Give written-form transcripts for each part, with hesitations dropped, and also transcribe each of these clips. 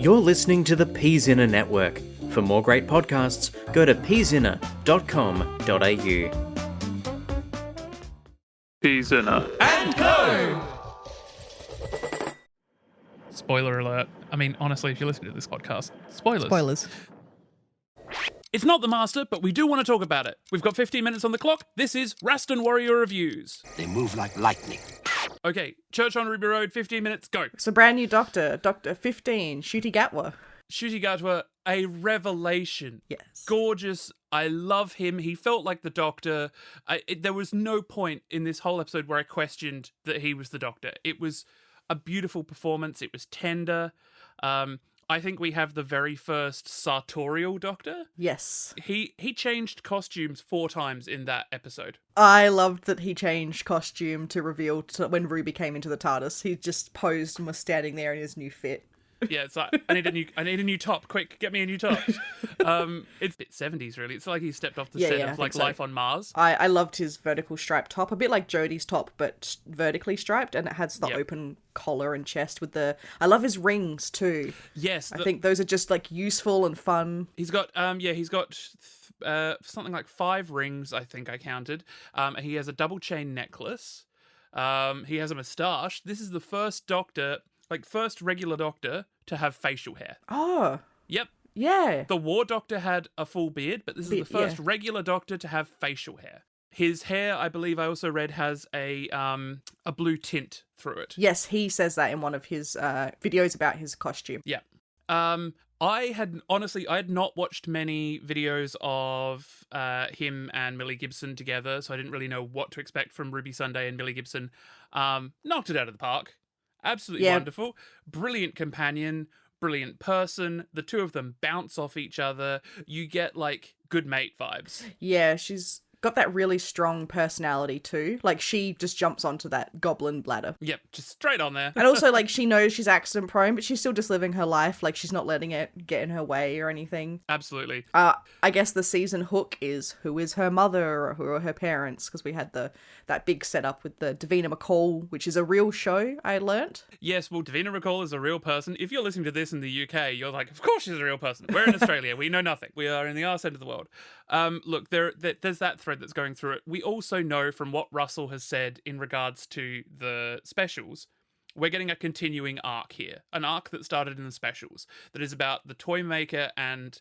You're listening to the PZinner Network. For more great podcasts, go to pzinner.com.au. PZinner and Co. Spoiler alert. I mean, honestly, if you listen to this podcast, spoilers. Spoilers. It's not the master, but we do want to talk about it. We've got 15 minutes on the clock. This is Raston Warrior Reviews. They move like lightning. Okay, Church on Ruby Road, 15 minutes, go. It's a brand new Doctor, Doctor 15, Ncuti Gatwa. Ncuti Gatwa, a revelation. Yes. Gorgeous. I love him. He felt like the Doctor. There was no point in this whole episode where I questioned that he was the Doctor. It was a beautiful performance. It was tender. I think we have the very first sartorial Doctor. Yes. He changed costumes 4 times in that episode. I loved that he changed costume to reveal when Ruby came into the TARDIS. He just posed and was standing there in his new fit. Yeah, it's like, I need a new top. Quick, get me a new top. It's a bit 70s, really. It's like he stepped off the set of like Life on Mars. I loved his vertical striped top, a bit like Jodie's top, but vertically striped, and it has the open collar and chest with the. I love his rings too. Yes, I think those are just like useful and fun. He's got something like 5 rings. I think I counted. He has a double chain necklace. He has a moustache. This is the first Doctor. First regular Doctor to have facial hair. Oh. Yep. Yeah. The War Doctor had a full beard, but this is the first regular Doctor to have facial hair. His hair, I believe I also read, has a blue tint through it. Yes, he says that in one of his videos about his costume. Yeah. I had not watched many videos of him and Millie Gibson together, so I didn't really know what to expect from Ruby Sunday and Millie Gibson. Knocked it out of the park. Absolutely wonderful. Brilliant companion, brilliant person. The two of them bounce off each other. You get, good mate vibes. Yeah, she's got that really strong personality too. She just jumps onto that goblin bladder. Yep, just straight on there. And also, she knows she's accident prone, but she's still just living her life. She's not letting it get in her way or anything. Absolutely. I guess the season hook is who is her mother or who are her parents, because we had that big setup with the Davina McCall, which is a real show, I learnt. Yes, well, Davina McCall is a real person. If you're listening to this in the UK, you're like, of course she's a real person. We're in Australia. We know nothing. We are in the arse end of the world. Look, there's that thread that's going through it. We also know from what Russell has said in regards to the specials, we're getting a continuing arc here. An arc that started in the specials that is about the toy maker and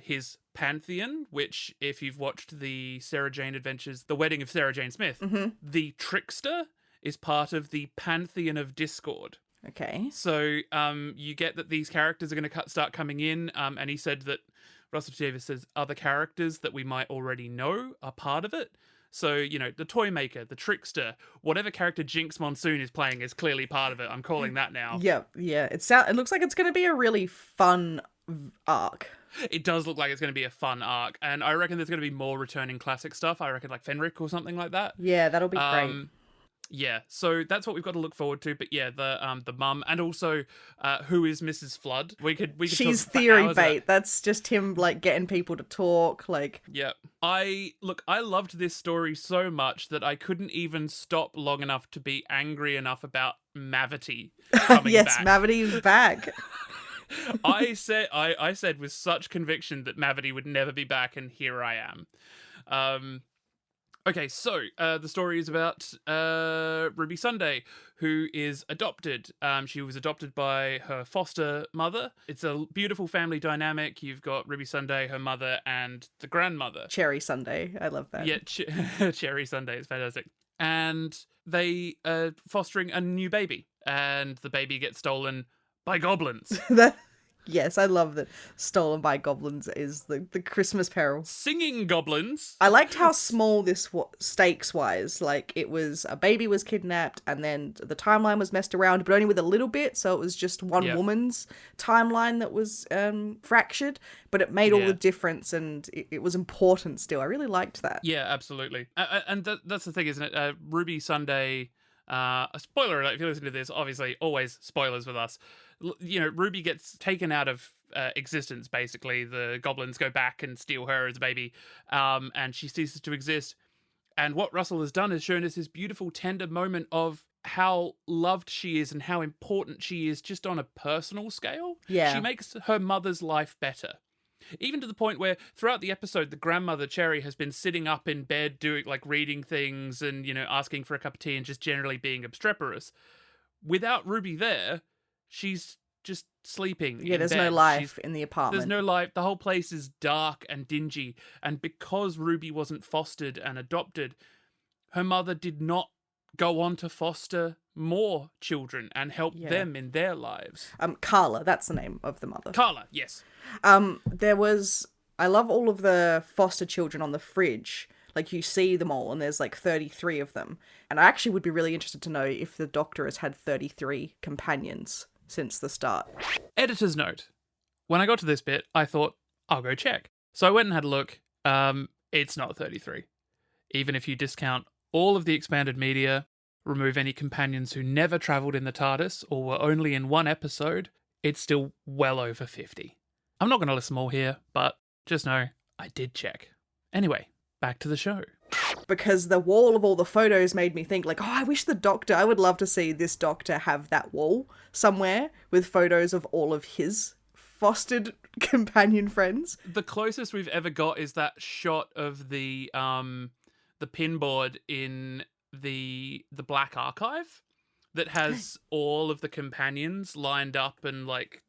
his pantheon, which, if you've watched the Sarah Jane Adventures, The Wedding of Sarah Jane Smith, the trickster is part of the pantheon of Discord. Okay. So you get that these characters are going to start coming in, and he said that Russell T Davies says other characters that we might already know are part of it. So, the toy maker, the trickster, whatever character Jinx Monsoon is playing is clearly part of it. I'm calling that now. Yeah. It looks like it's going to be a really fun arc. It does look like it's going to be a fun arc, and I reckon there's going to be more returning classic stuff. I reckon Fenric or something like that. Yeah, that'll be great. Yeah, so that's what we've got to look forward to. But yeah, the mum, and also who is Mrs. Flood? We could She's talk for theory hours bait. That's just him getting people to talk. Yeah, I loved this story so much that I couldn't even stop long enough to be angry enough about Mavity coming yes, back. Mavity's back. I said with such conviction that Mavity would never be back, and here I am. Okay, so the story is about Ruby Sunday, who is adopted. She was adopted by her foster mother. It's a beautiful family dynamic. You've got Ruby Sunday, her mother, and the grandmother. Cherry Sunday. I love that. Yeah, Cherry Sunday is fantastic. And they are fostering a new baby, and the baby gets stolen by goblins. Yes, I love that Stolen by Goblins is the Christmas peril. Singing goblins. I liked how small this stakes-wise. It was a baby was kidnapped, and then the timeline was messed around, but only with a little bit, so it was just one woman's timeline that was fractured, but it made all the difference, and it was important still. I really liked that. Yeah, absolutely. And that's the thing, isn't it? Ruby Sunday... a spoiler alert, if you listen to this, obviously, always spoilers with us. Ruby gets taken out of existence, basically. The goblins go back and steal her as a baby, and she ceases to exist. And what Russell has done is shown us this beautiful, tender moment of how loved she is and how important she is just on a personal scale. Yeah. She makes her mother's life better. Even to the point where throughout the episode, the grandmother, Cherry, has been sitting up in bed doing, like, reading things and, asking for a cup of tea and just generally being obstreperous. Without Ruby there, she's just sleeping Yeah, in there's bed. no life in the apartment. There's no life. The whole place is dark and dingy. And because Ruby wasn't fostered and adopted, her mother did not go on to foster more children and help them in their lives. Carla, that's the name of the mother. Carla, yes. I love all of the foster children on the fridge. Like, you see them all, and there's like 33 of them. And I actually would be really interested to know if the Doctor has had 33 companions since the start. Editor's note. When I got to this bit, I thought, I'll go check. So I went and had a look. It's not 33. Even if you discount all of the expanded media, remove any companions who never travelled in the TARDIS or were only in one episode, it's still well over 50. I'm not going to list them all here, but just know I did check. Anyway, back to the show. Because the wall of all the photos made me think, like, oh, I wish the Doctor, I would love to see this Doctor have that wall somewhere with photos of all of his fostered companion friends. The closest we've ever got is that shot of the pinboard in the Black Archive that has all of the companions lined up and, like,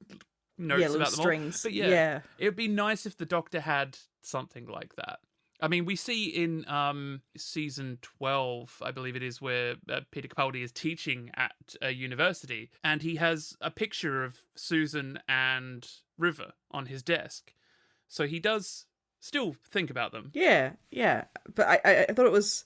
notes about them strings. All. But yeah, it would be nice if the Doctor had something like that. I mean, we see in season 12, I believe it is, where Peter Capaldi is teaching at a university, and he has a picture of Susan and River on his desk. So he does still think about them. Yeah. But I thought it was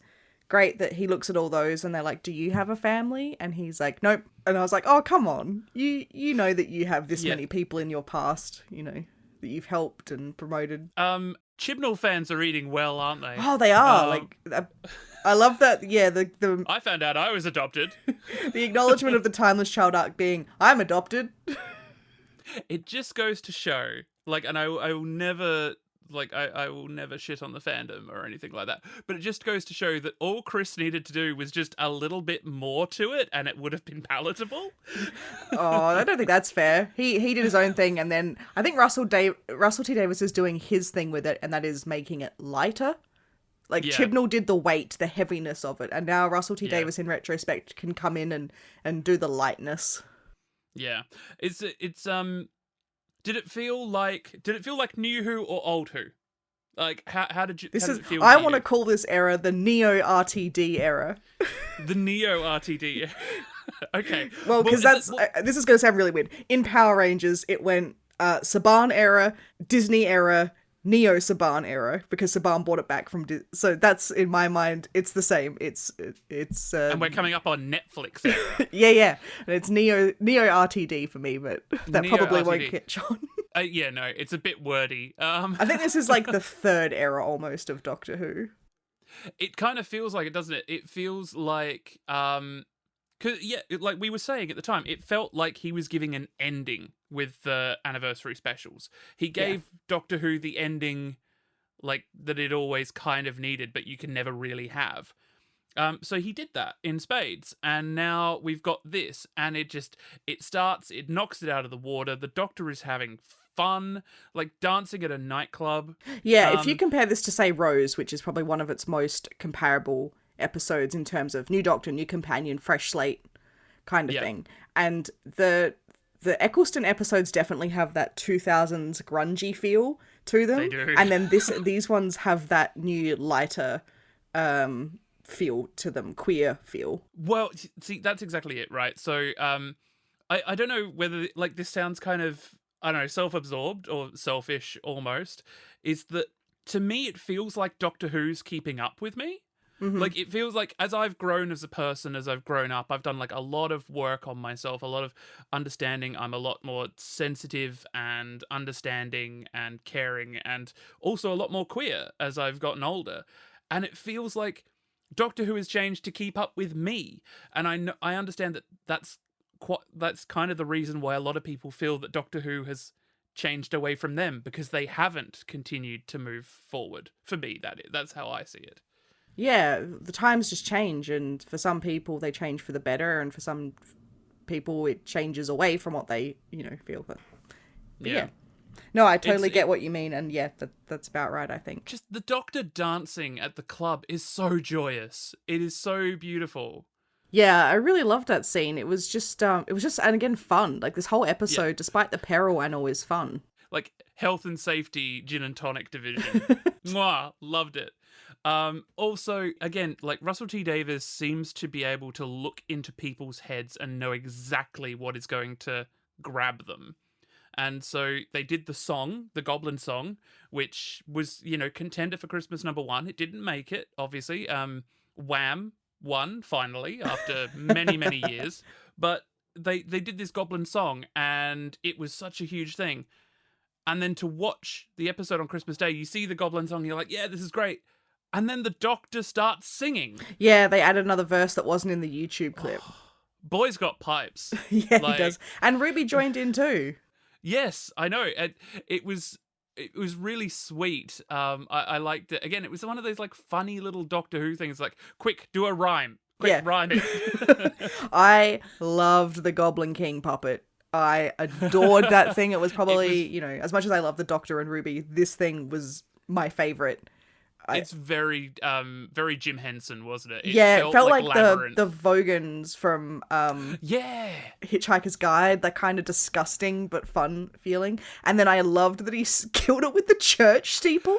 great that he looks at all those and they're like, do you have a family? And he's like, nope. And I was like, oh, come on. You know that you have this many people in your past, that you've helped and promoted. Chibnall fans are eating well, aren't they? Oh, they are. I love that. Yeah, the I found out I was adopted. the acknowledgement of the Timeless Child arc being, I'm adopted. It just goes to show, like, and I will never, like, I will never shit on the fandom or anything like that, but it just goes to show that all Chris needed to do was just a little bit more to it, and it would have been palatable. Oh, I don't think that's fair. He did his own thing, and then I think Russell T Davies is doing his thing with it, and that is making it lighter. Like, Chibnall did the weight, the heaviness of it, and now Russell T Davies, in retrospect, can come in and do the lightness. Yeah, it's Did it feel like New Who or Old Who? Like, how did it feel? I want to call this era the Neo RTD era. The Neo RTD. Okay. Well, because this is going to sound really weird. In Power Rangers, it went Saban era, Disney era, Neo Saban era, because Saban bought it back from so that's, in my mind, it's the same. It's and we're coming up on Netflix era. yeah, and it's Neo RTD for me, but that Neo probably RTD. won't catch on. Yeah, no, it's a bit wordy. I think this is like the third era almost of Doctor Who. It kind of feels like it, doesn't it? It feels like like we were saying at the time, it felt like he was giving an ending with the anniversary specials. He gave Doctor Who the ending, like, that it always kind of needed, but you can never really have. So he did that in spades, and now we've got this, and it knocks it out of the water. The Doctor is having fun, like dancing at a nightclub. Yeah, if you compare this to, say, Rose, which is probably one of its most comparable episodes in terms of new Doctor, new companion, fresh slate kind of thing. And the Eccleston episodes definitely have that 2000s grungy feel to them. They do. And then these ones have that new, lighter feel to them, queer feel. Well, see, that's exactly it, right? So I don't know whether, like, this sounds kind of, I don't know, self-absorbed or selfish almost, is that, to me, it feels like Doctor Who's keeping up with me. Mm-hmm. Like, it feels like as I've grown as a person, as I've grown up, I've done, like, a lot of work on myself, a lot of understanding. I'm a lot more sensitive and understanding and caring, and also a lot more queer as I've gotten older. And it feels like Doctor Who has changed to keep up with me. And I understand that that's kind of the reason why a lot of people feel that Doctor Who has changed away from them, because they haven't continued to move forward. For me, that's how I see it. Yeah, the times just change, and for some people they change for the better, and for some people it changes away from what they, feel. But yeah. No, I totally get what you mean, and yeah, that's about right, I think. Just the Doctor dancing at the club is so joyous. It is so beautiful. Yeah, I really loved that scene. It was just, and again, fun. Like, this whole episode, despite the peril and all, is fun. Like, health and safety gin and tonic division. Mwah, loved it. Also, again, like, Russell T Davies seems to be able to look into people's heads and know exactly what is going to grab them. And so they did the song, the Goblin song, which was, contender for Christmas #1. It didn't make it, obviously. Wham! Won finally after many years, but they did this Goblin song and it was such a huge thing. And then to watch the episode on Christmas Day, you see the Goblin song, you're like, yeah, this is great. And then the Doctor starts singing. Yeah, they added another verse that wasn't in the YouTube clip. Boy's got pipes. Yeah, he does. And Ruby joined in too. Yes, I know. It was really sweet. I liked it. Again, it was one of those like funny little Doctor Who things, like, quick, do a rhyme. Quick, rhyme it. I loved the Goblin King puppet. I adored that thing. It was probably, as much as I love the Doctor and Ruby, this thing was my favorite. It's very Jim Henson, wasn't it? It felt like Labyrinth. the Vogons from Hitchhiker's Guide, that kind of disgusting but fun feeling. And then I loved that he killed it with the church steeple.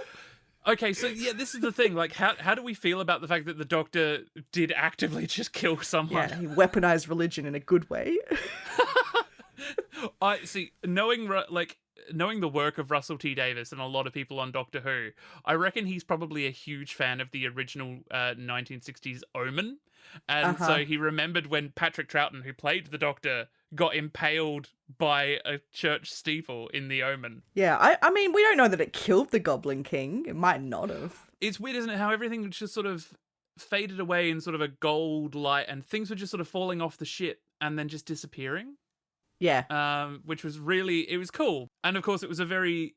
Okay, so yeah, this is the thing. Like, how do we feel about the fact that the Doctor did actively just kill someone? Yeah, he weaponized religion in a good way. I see. Knowing the work of Russell T Davies and a lot of people on Doctor Who, I reckon he's probably a huge fan of the original 1960s Omen. And so he remembered when Patrick Troughton, who played the Doctor, got impaled by a church steeple in the Omen. Yeah, I mean, we don't know that it killed the Goblin King. It might not have. It's weird, isn't it, how everything just sort of faded away in sort of a gold light and things were just sort of falling off the ship and then just disappearing. Yeah. Which was it was cool. And of course it was a very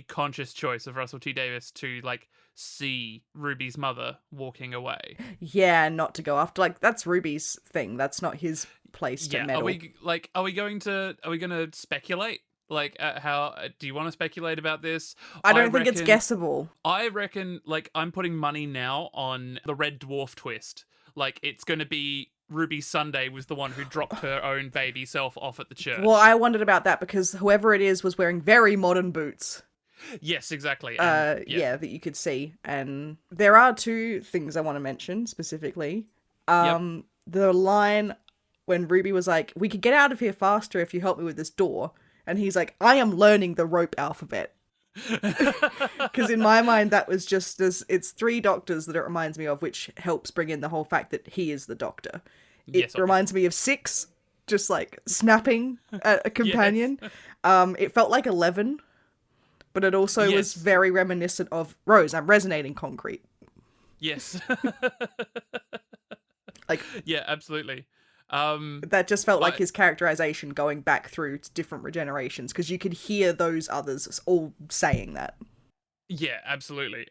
conscious choice of Russell T Davies to like see Ruby's mother walking away. Yeah, not to go after, like, that's Ruby's thing. That's not his place to meddle. Are we going to speculate? Like, how do you want to speculate about this? I don't think it's guessable. I reckon, like, I'm putting money now on the Red Dwarf twist. Like, it's going to be Ruby Sunday was the one who dropped her own baby self off at the church. Well, I wondered about that because whoever it is was wearing very modern boots. Yes, exactly. That you could see. And there are two things I want to mention specifically. The line when Ruby was like, we could get out of here faster if you help me with this door. And he's like, I am learning the rope alphabet. Because in my mind, that was just it's 3 doctors that it reminds me of, which helps bring in the whole fact that he is the Doctor. It reminds me of 6, just like snapping at a companion. Yes. It felt like 11, but it also was very reminiscent of Rose. I'm resonating concrete. Yes. Like, yeah, absolutely. That just felt like his characterization going back through to different regenerations, because you could hear those others all saying that. Yeah, absolutely.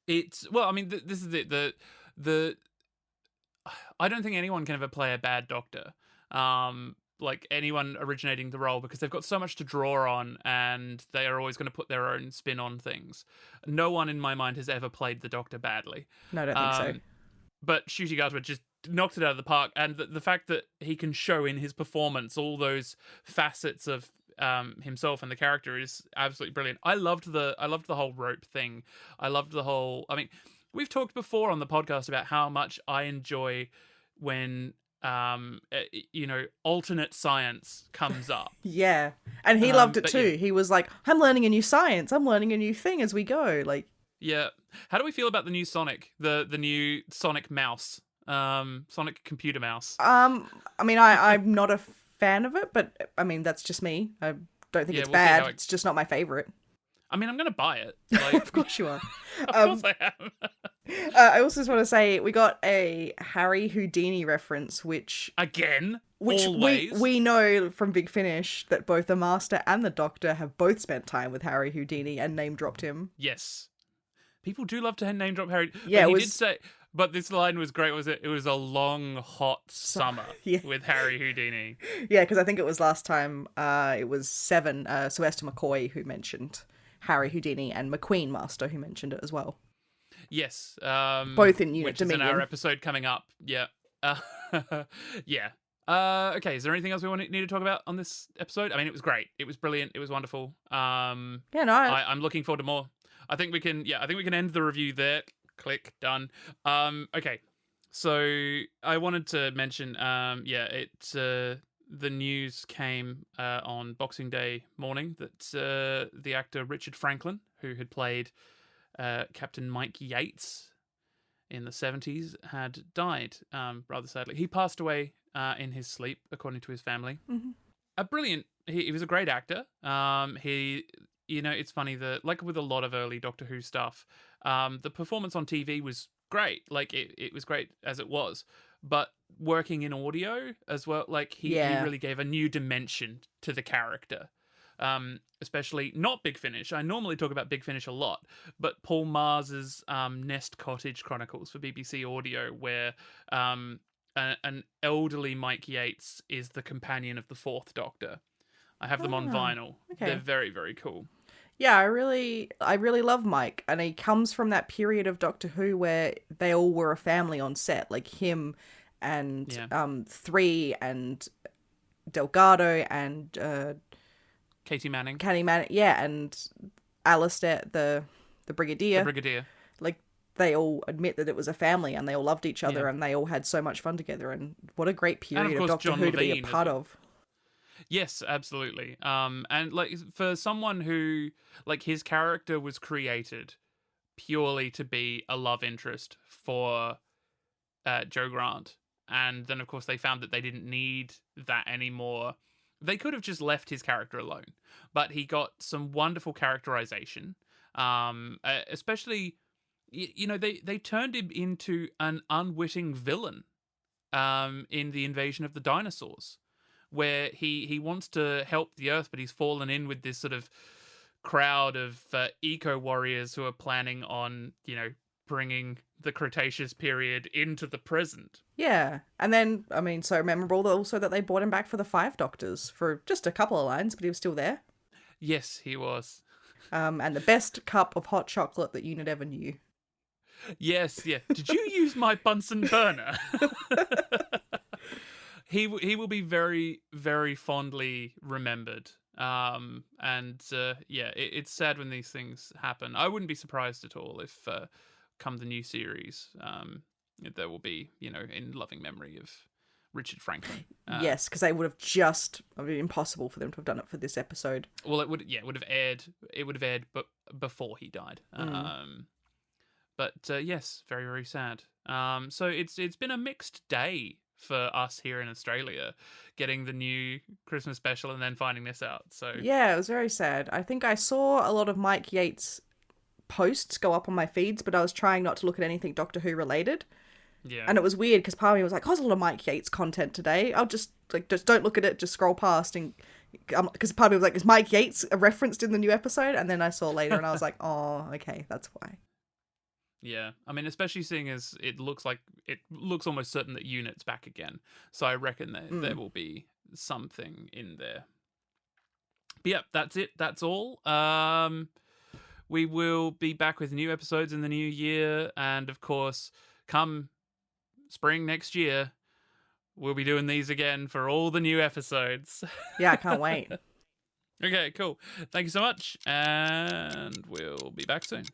It's, well, I mean, this is it. The I don't think anyone can ever play a bad Doctor. Like anyone originating the role, because they've got so much to draw on and they are always going to put their own spin on things. No one in my mind has ever played the Doctor badly. No, I don't think so. But Ncuti Gatwa just knocked it out of the park, and the fact that he can show in his performance all those facets of himself and the character is absolutely brilliant. I loved the whole rope thing. I loved the whole. I mean, we've talked before on the podcast about how much I enjoy when alternate science comes up. Yeah, and he loved it too. Yeah. He was like, "I'm learning a new science. I'm learning a new thing as we go." Like, yeah. How do we feel about the new Sonic, the new Sonic mouse? Sonic computer mouse. I mean, I'm not a fan of it, but I mean, that's just me. I don't think it's bad. It's just not my favorite. I mean, I'm going to buy it. Like... Of course you are. Of course I am. I also just want to say, we got a Harry Houdini reference, which always. we know from Big Finish that both the Master and the Doctor have both spent time with Harry Houdini and name dropped him. Yes. People do love to name drop Harry. Yeah, But he it did was- say. But this line was great. Was it? It was a long, hot summer Yeah. with Harry Houdini. Yeah, because I think it was last time, it was Seven, Sylvester McCoy, who mentioned Harry Houdini, and McQueen Master, who mentioned it as well. Yes. Both in Unit which is in Dominion. our episode coming up. Yeah. Yeah. Okay. Is there anything else we need to talk about on this episode? I mean, it was great. It was brilliant. It was wonderful. Yeah, no, I'm looking forward to more. I think we can end the review there. Click, done. Okay. So I wanted to mention, the news came on Boxing Day morning that the actor Richard Franklin, who had played Captain Mike Yates in the 70s, had died rather sadly. He passed away in his sleep, according to his family. Mm-hmm. A brilliant. He was a great actor. It's funny that, like with a lot of early Doctor Who stuff, the performance on TV was great. Like it was great as it was, but working in audio as well, like he really gave a new dimension to the character. Especially not Big Finish. I normally talk about Big Finish a lot, but Paul Mars's Nest Cottage Chronicles for BBC Audio, where an elderly Mike Yates is the companion of the Fourth Doctor. I have them on vinyl. okay. They're very, very cool. Yeah, I really love Mike, and he comes from that period of Doctor Who where they all were a family on set, like him and Three and Delgado and Katie Manning. yeah, and Alistair, the Brigadier. The Brigadier. Like, they all admit that it was a family, and they all loved each other, Yeah. and they all had so much fun together, and what a great period of course, Doctor John Who to be a Levine as part well. of. Yes, absolutely. And like for someone who, like, his character was created purely to be a love interest for Joe Grant, and then of course they found that they didn't need that anymore. They could have just left his character alone, but he got some wonderful characterization. Especially, they turned him into an unwitting villain in the Invasion of the Dinosaurs, where he wants to help the Earth, but he's fallen in with this sort of crowd of eco warriors who are planning on, bringing the Cretaceous period into the present. Yeah, and then, I mean, so memorable also that they brought him back for the Five Doctors for just a couple of lines, but he was still there. Yes, he was. And the best cup of hot chocolate that Unit ever knew. Yes, yeah. Did you use my Bunsen burner? He will be very, very fondly remembered. It's sad when these things happen. I wouldn't be surprised at all if, come the new series, there will be, in loving memory of Richard Franklin. Yes, because they would have impossible for them to have done it for this episode. Well, it would have aired. It would have aired, but before he died. Yes, very, very sad. So it's been a mixed day for us here in Australia, getting the new Christmas special and then finding this out. So yeah, it was very sad. I think I saw a lot of Mike Yates posts go up on my feeds, but I was trying not to look at anything Doctor Who related. Yeah, And it was weird because part of me was like, "Oh, there's a lot of Mike Yates content today. I'll just don't look at it, just scroll past." And because part of me was like, "Is Mike Yates referenced in the new episode?" And then I saw later, and I was like, "Oh, okay, that's why." Yeah, I mean, especially seeing as it looks almost certain that Unit's back again. So I reckon that there will be something in there. But yeah, that's it. That's all. We will be back with new episodes in the new year. And of course, come spring next year, we'll be doing these again for all the new episodes. Yeah, I can't wait. Okay, cool. Thank you so much. And we'll be back soon.